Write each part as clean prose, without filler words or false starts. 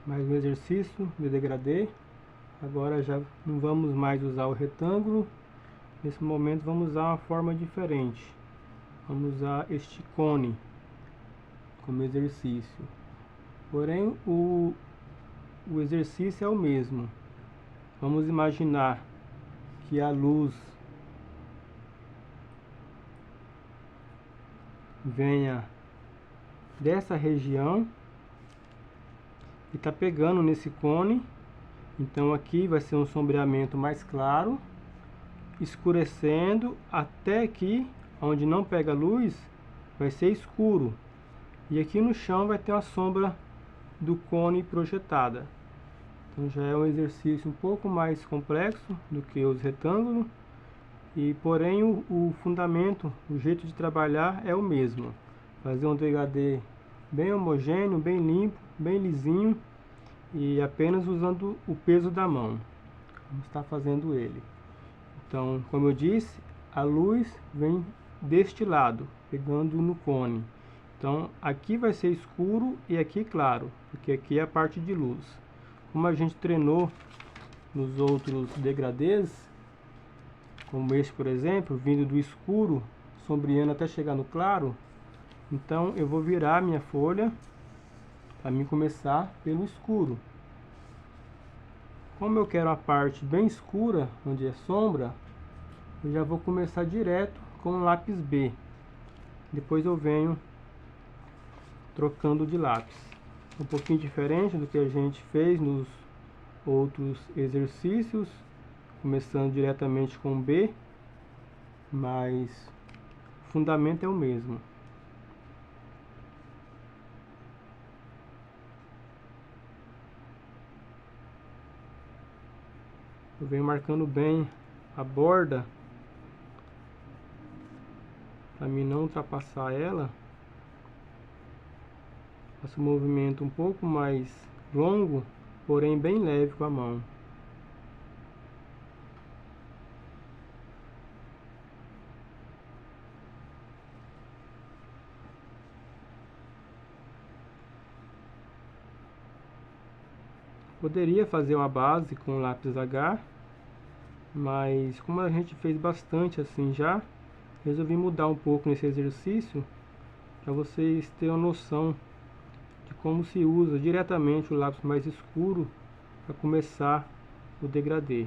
Mais um exercício de degradê. Agora já não vamos mais usar o retângulo. Nesse momento vamos usar uma forma diferente. Vamos usar este cone como exercício. Porém, o exercício é o mesmo. Vamos imaginar que a luz venha dessa região e está pegando nesse cone. Então aqui vai ser um sombreamento mais claro, escurecendo até aqui, onde não pega luz, vai ser escuro. E aqui no chão vai ter uma sombra do cone projetada. Então já é um exercício um pouco mais complexo do que os retângulos. E porém o fundamento, o jeito de trabalhar é o mesmo. Fazer um degradê bem homogêneo, bem limpo, bem lisinho. E apenas usando o peso da mão. Vamos estar fazendo ele. Então, como eu disse, a luz vem deste lado, pegando no cone. Então, aqui vai ser escuro e aqui claro, porque aqui é a parte de luz. Como a gente treinou nos outros degradês, como este, por exemplo, vindo do escuro, sombreando até chegar no claro, então eu vou virar minha folha para mim começar pelo escuro. Como eu quero a parte bem escura, onde é sombra, eu já vou começar direto com o lápis B. Depois eu venho trocando de lápis. Um pouquinho diferente do que a gente fez nos outros exercícios, começando diretamente com B, mas o fundamento é o mesmo. Eu venho marcando bem a borda para mim não ultrapassar ela. Faço um movimento um pouco mais longo, porém bem leve com a mão. Poderia fazer uma base com lápis H, mas como a gente fez bastante assim já, resolvi mudar um pouco nesse exercício para vocês terem uma noção de como se usa diretamente o lápis mais escuro para começar o degradê.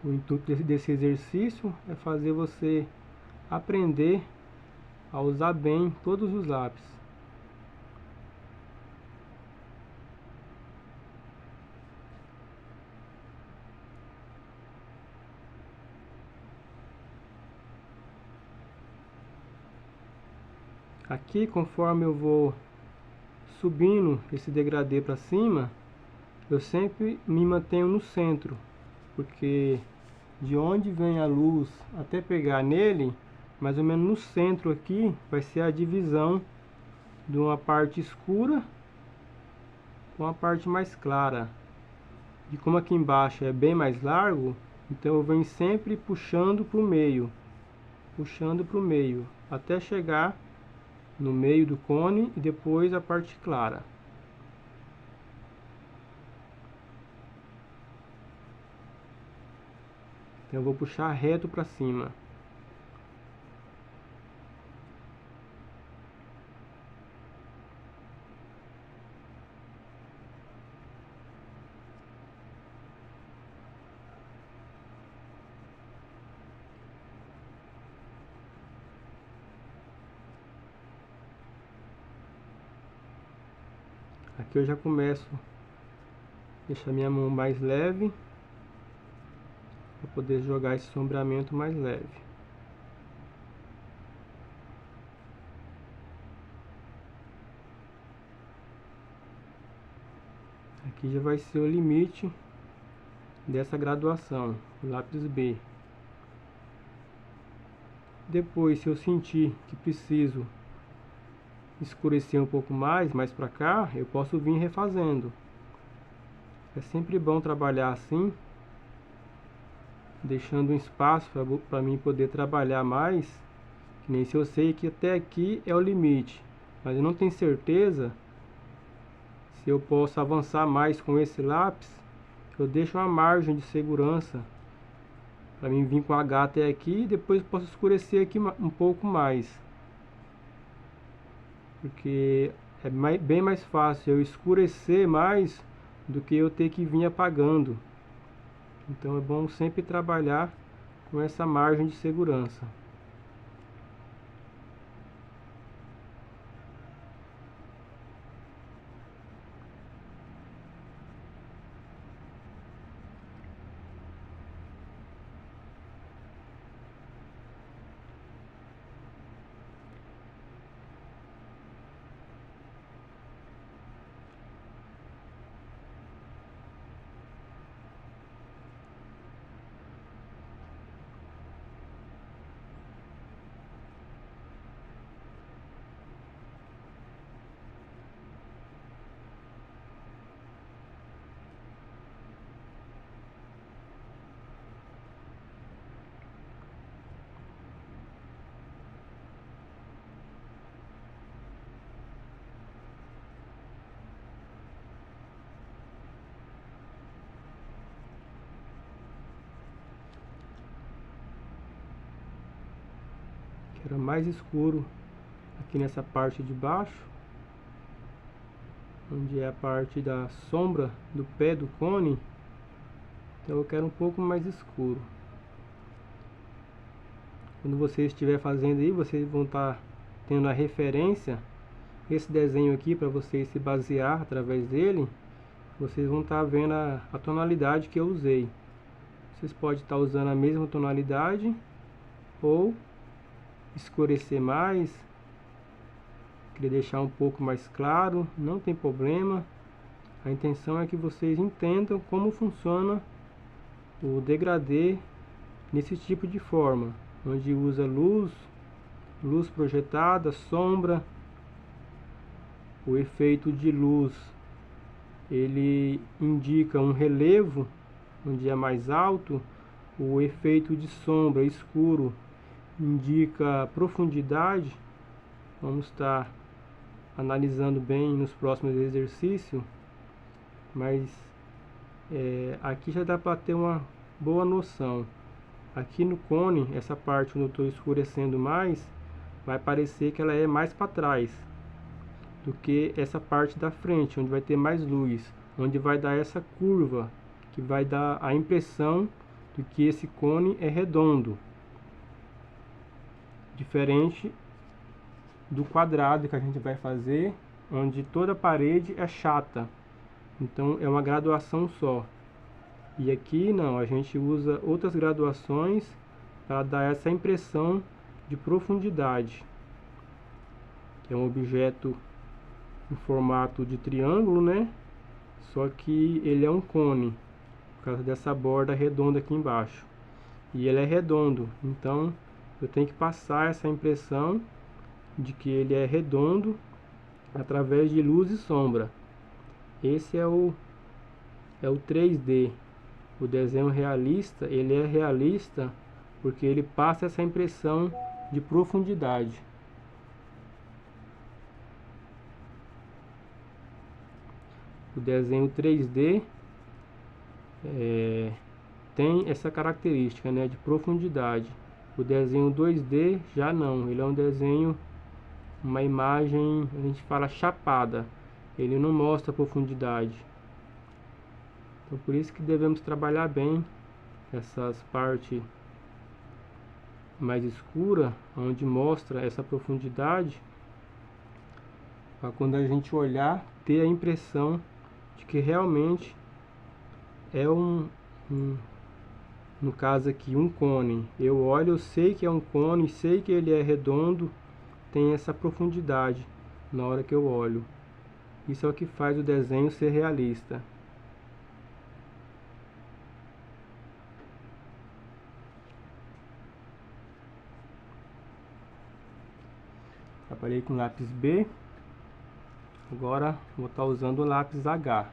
O intuito desse exercício é fazer você aprender a usar bem todos os lápis. Aqui, conforme eu vou subindo esse degradê para cima, eu sempre me mantenho no centro, porque de onde vem a luz até pegar nele, mais ou menos no centro aqui, vai ser a divisão de uma parte escura com a parte mais clara. E como aqui embaixo é bem mais largo, então eu venho sempre puxando para o meio, até chegar no meio do cone e depois a parte clara. Então eu vou puxar reto para cima. Aqui eu já começo a deixar minha mão mais leve, para poder jogar esse sombreamento mais leve. Aqui já vai ser o limite dessa graduação, o lápis B. Depois, se eu sentir que preciso escurecer um pouco mais para cá, eu posso vir refazendo. É sempre bom trabalhar assim, deixando um espaço para mim poder trabalhar mais, Que nem se eu sei que até aqui é o limite, mas eu não tenho certeza se eu posso avançar mais com esse lápis, eu deixo uma margem de segurança para mim vir com H até aqui e depois posso escurecer aqui um pouco mais. Porque é bem mais fácil eu escurecer mais do que eu ter que vir apagando. Então é bom sempre trabalhar com essa margem de segurança. Era mais escuro aqui nessa parte de baixo, onde é a parte da sombra do pé do cone. Então eu quero um pouco mais escuro. Quando você estiver fazendo aí, vocês vão estar tendo a referência, esse desenho aqui, para vocês se basear através dele. Vocês vão estar vendo a tonalidade que eu usei. Vocês podem estar usando a mesma tonalidade ou escurecer mais, querer deixar um pouco mais claro, não tem problema. A intenção é que vocês entendam como funciona o degradê nesse tipo de forma, onde usa luz, luz projetada, sombra. O efeito de luz, ele indica um relevo onde é mais alto. O efeito de sombra escuro indica profundidade. Vamos estar analisando bem nos próximos exercícios, mas aqui já dá para ter uma boa noção. Aqui no cone, essa parte onde eu estou escurecendo mais, vai parecer que ela é mais para trás do que essa parte da frente, onde vai ter mais luz, onde vai dar essa curva, que vai dar a impressão de que esse cone é redondo, diferente do quadrado que a gente vai fazer, onde toda a parede é chata. Então é uma graduação só. E aqui não, a gente usa outras graduações para dar essa impressão de profundidade. É um objeto em formato de triângulo, né? Só que ele é um cone, por causa dessa borda redonda aqui embaixo. E ele é redondo, então eu tenho que passar essa impressão de que ele é redondo através de luz e sombra. Esse é o 3D. O desenho realista, ele é realista porque ele passa essa impressão de profundidade. O desenho 3D tem essa característica, né, de profundidade. O desenho 2D já não, ele é um desenho, uma imagem, a gente fala chapada, ele não mostra profundidade. Então por isso que devemos trabalhar bem essas partes mais escuras, onde mostra essa profundidade, para quando a gente olhar, ter a impressão de que realmente é no caso aqui, um cone. Eu olho, eu sei que é um cone, sei que ele é redondo, tem essa profundidade na hora que eu olho. Isso é o que faz o desenho ser realista. Trabalhei com lápis B, agora vou estar usando o lápis H.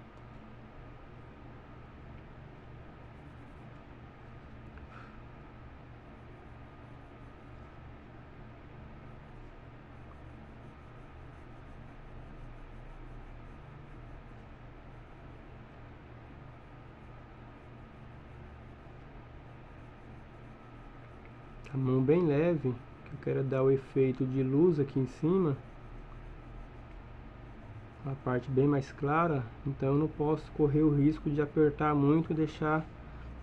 a mão bem leve, que eu quero dar o efeito de luz aqui em cima, a parte bem mais clara, então eu não posso correr o risco de apertar muito e deixar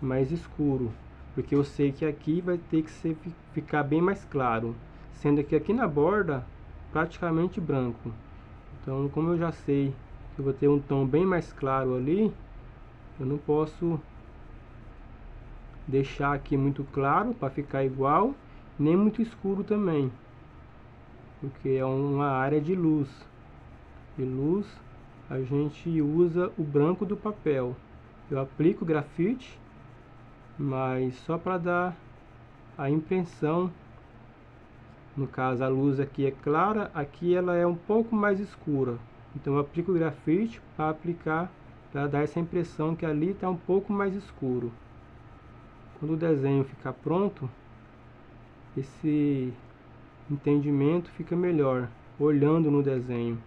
mais escuro, porque eu sei que aqui vai ter que ficar bem mais claro, sendo que aqui na borda praticamente branco. Então, como eu já sei que eu vou ter um tom bem mais claro ali, eu não posso deixar aqui muito claro para ficar igual, nem muito escuro também, porque é uma área de luz. E luz, a gente usa o branco do papel. Eu aplico grafite, mas só para dar a impressão. No caso, a luz aqui é clara, aqui ela é um pouco mais escura. Então eu aplico grafite para dar essa impressão que ali está um pouco mais escuro. Quando o desenho ficar pronto, esse entendimento fica melhor olhando no desenho.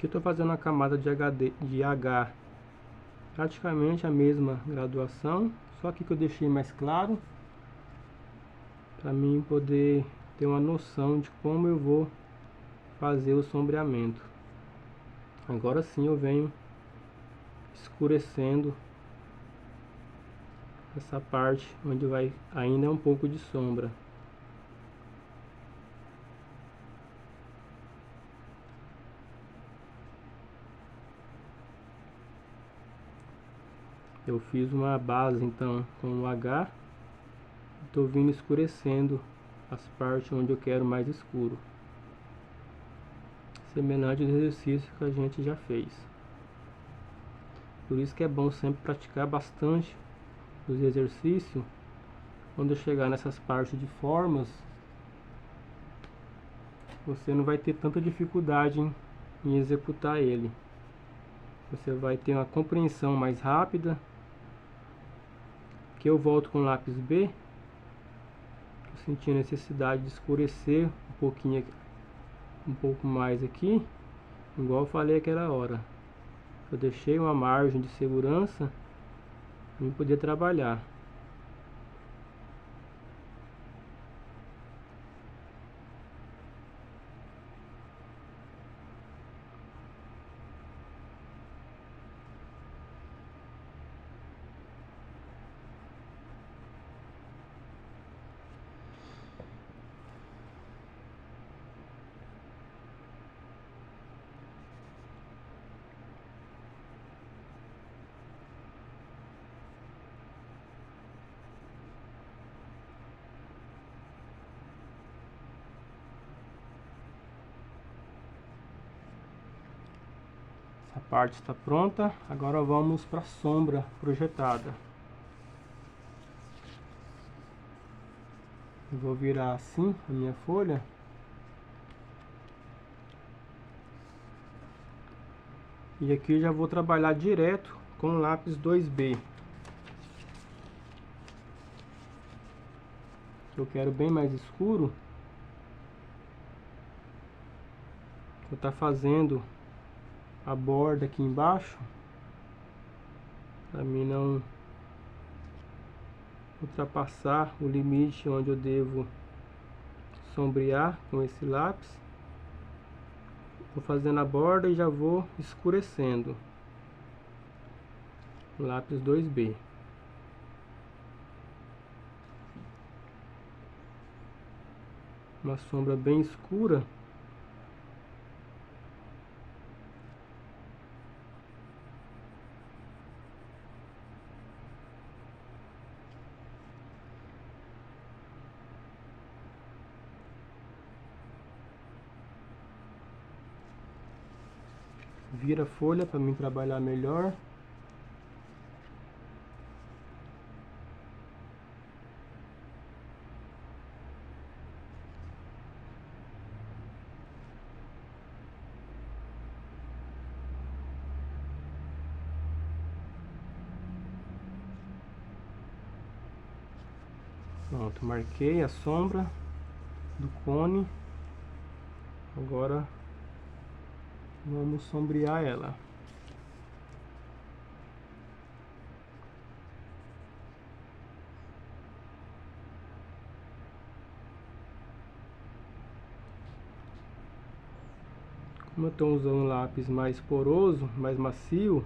Aqui eu estou fazendo a camada de H, praticamente a mesma graduação, só que eu deixei mais claro, para mim poder ter uma noção de como eu vou fazer o sombreamento. Agora sim eu venho escurecendo essa parte onde vai ainda é um pouco de sombra. Eu fiz uma base então com o H, estou vindo escurecendo as partes onde eu quero mais escuro, semelhante ao exercício que a gente já fez. Por isso que é bom sempre praticar bastante os exercícios. Quando eu chegar nessas partes de formas, você não vai ter tanta dificuldade em executar ele. Você vai ter uma compreensão mais rápida. Que eu volto com o lápis B, eu senti a necessidade de escurecer um pouquinho, um pouco mais aqui, igual eu falei aquela hora. Eu deixei uma margem de segurança para eu poder trabalhar. Essa parte está pronta. Agora vamos para a sombra projetada. Eu vou virar assim a minha folha. E aqui já vou trabalhar direto com o lápis 2B. Eu quero bem mais escuro. Vou estar fazendo a borda aqui embaixo, para mim não ultrapassar o limite onde eu devo sombrear com esse lápis. Vou fazendo a borda e já vou escurecendo o lápis 2B. Uma sombra bem escura. Vira a folha para mim trabalhar melhor. Pronto, marquei a sombra do cone. Agora vamos sombrear ela. Como eu estou usando um lápis mais poroso, mais macio,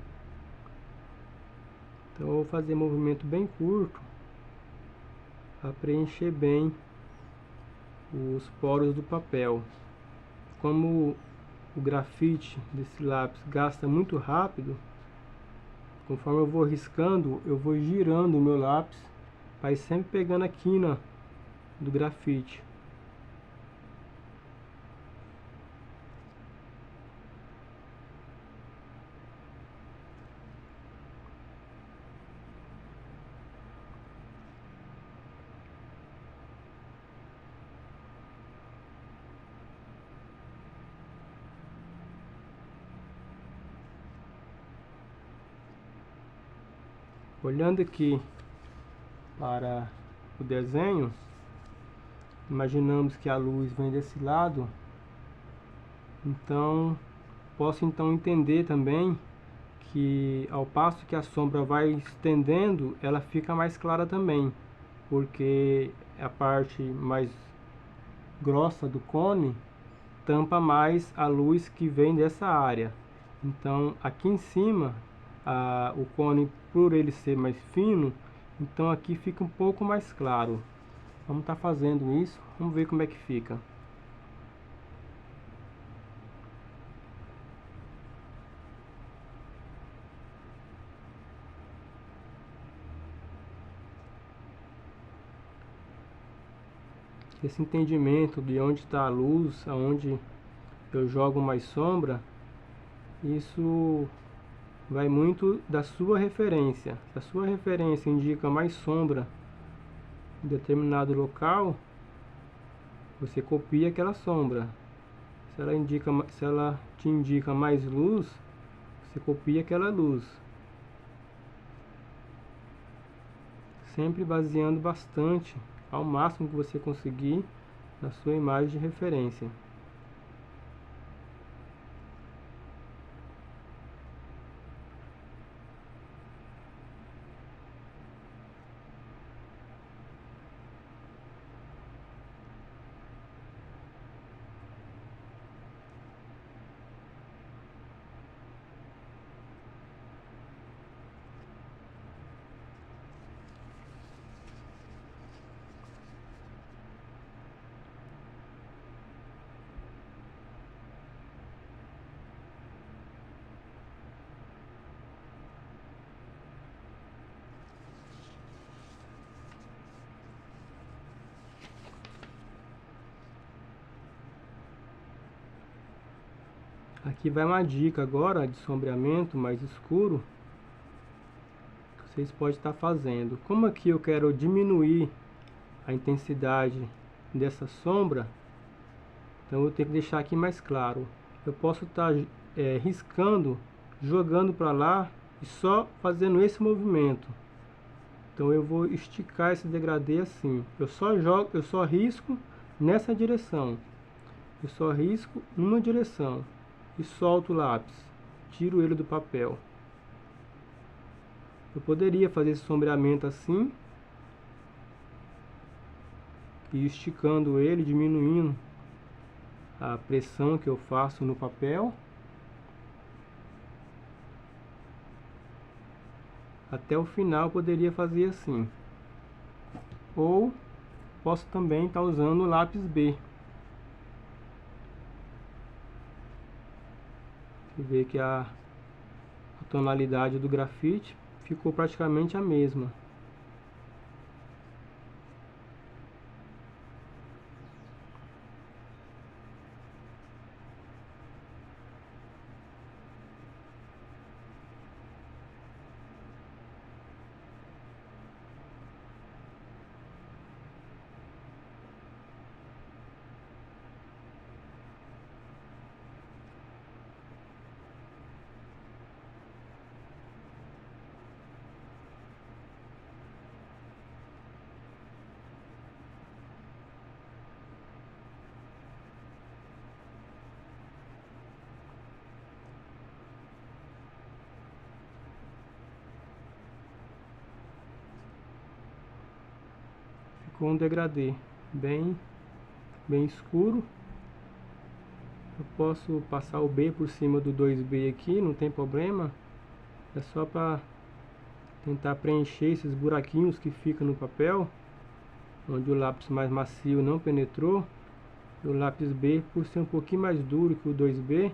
então eu vou fazer movimento bem curto para preencher bem os poros do papel. Como o grafite desse lápis gasta muito rápido, conforme eu vou riscando, eu vou girando o meu lápis para ir sempre pegando a quina do grafite. Olhando aqui para o desenho, imaginamos que a luz vem desse lado, então posso entender também que ao passo que a sombra vai estendendo, ela fica mais clara também, porque a parte mais grossa do cone tampa mais a luz que vem dessa área. Então aqui em cima, o cone, por ele ser mais fino, então aqui fica um pouco mais claro. Vamos estar fazendo isso, vamos ver como é que fica. Esse entendimento de onde está a luz, aonde eu jogo mais sombra, isso vai muito da sua referência. Se a sua referência indica mais sombra em determinado local, você copia aquela sombra. Se ela te indica mais luz, você copia aquela luz. Sempre baseando bastante, ao máximo que você conseguir, na sua imagem de referência. Aqui vai uma dica agora de sombreamento mais escuro que vocês podem estar fazendo. Como aqui eu quero diminuir a intensidade dessa sombra, então eu tenho que deixar aqui mais claro. Eu posso estar riscando, jogando para lá e só fazendo esse movimento. Então eu vou esticar esse degradê assim. Eu só risco nessa direção. Eu só risco numa direção e solto o lápis. Tiro ele do papel. Eu poderia fazer esse sombreamento assim, e esticando ele, diminuindo a pressão que eu faço no papel, até o final eu poderia fazer assim. Ou posso também estar usando o lápis B. Você vê que a tonalidade do grafite ficou praticamente a mesma. Ficou um degradê bem escuro. Eu posso passar o B por cima do 2B aqui, não tem problema. É só para tentar preencher esses buraquinhos que ficam no papel, onde o lápis mais macio não penetrou. E o lápis B, por ser um pouquinho mais duro que o 2B,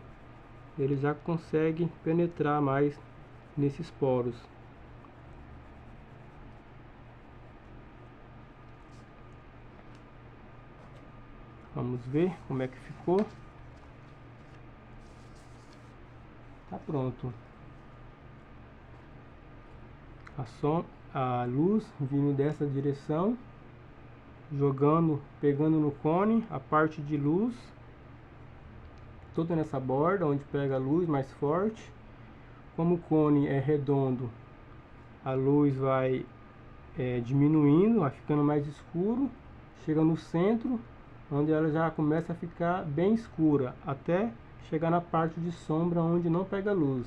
ele já consegue penetrar mais nesses poros. Vamos ver como é que ficou. Tá pronto. A luz vindo dessa direção, pegando no cone a parte de luz, toda nessa borda onde pega a luz mais forte. Como o cone é redondo, a luz vai diminuindo, vai ficando mais escuro, chega no centro, onde ela já começa a ficar bem escura, até chegar na parte de sombra onde não pega luz.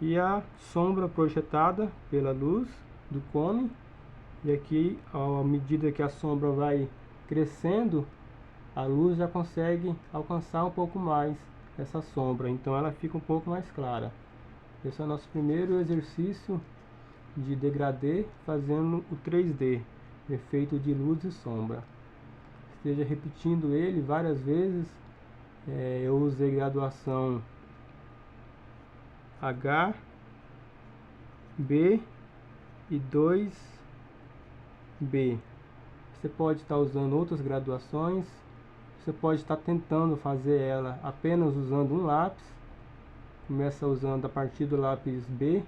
E a sombra projetada pela luz do cone, e aqui, à medida que a sombra vai crescendo, a luz já consegue alcançar um pouco mais essa sombra, então ela fica um pouco mais clara. Esse é o nosso primeiro exercício de degradê fazendo o 3D, efeito de luz e sombra. Esteja repetindo ele várias vezes. Eu usei graduação H, B e 2B. Você pode estar usando outras graduações. Você pode estar tentando fazer ela apenas usando um lápis. Começa usando a partir do lápis B.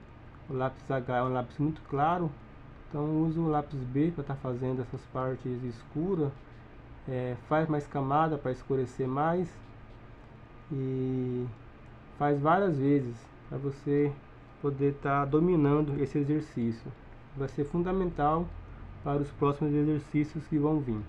O lápis H é um lápis muito claro, então uso o lápis B para estar fazendo essas partes escuras. Faz mais camada para escurecer mais, e faz várias vezes para você poder estar dominando esse exercício. Vai ser fundamental para os próximos exercícios que vão vir.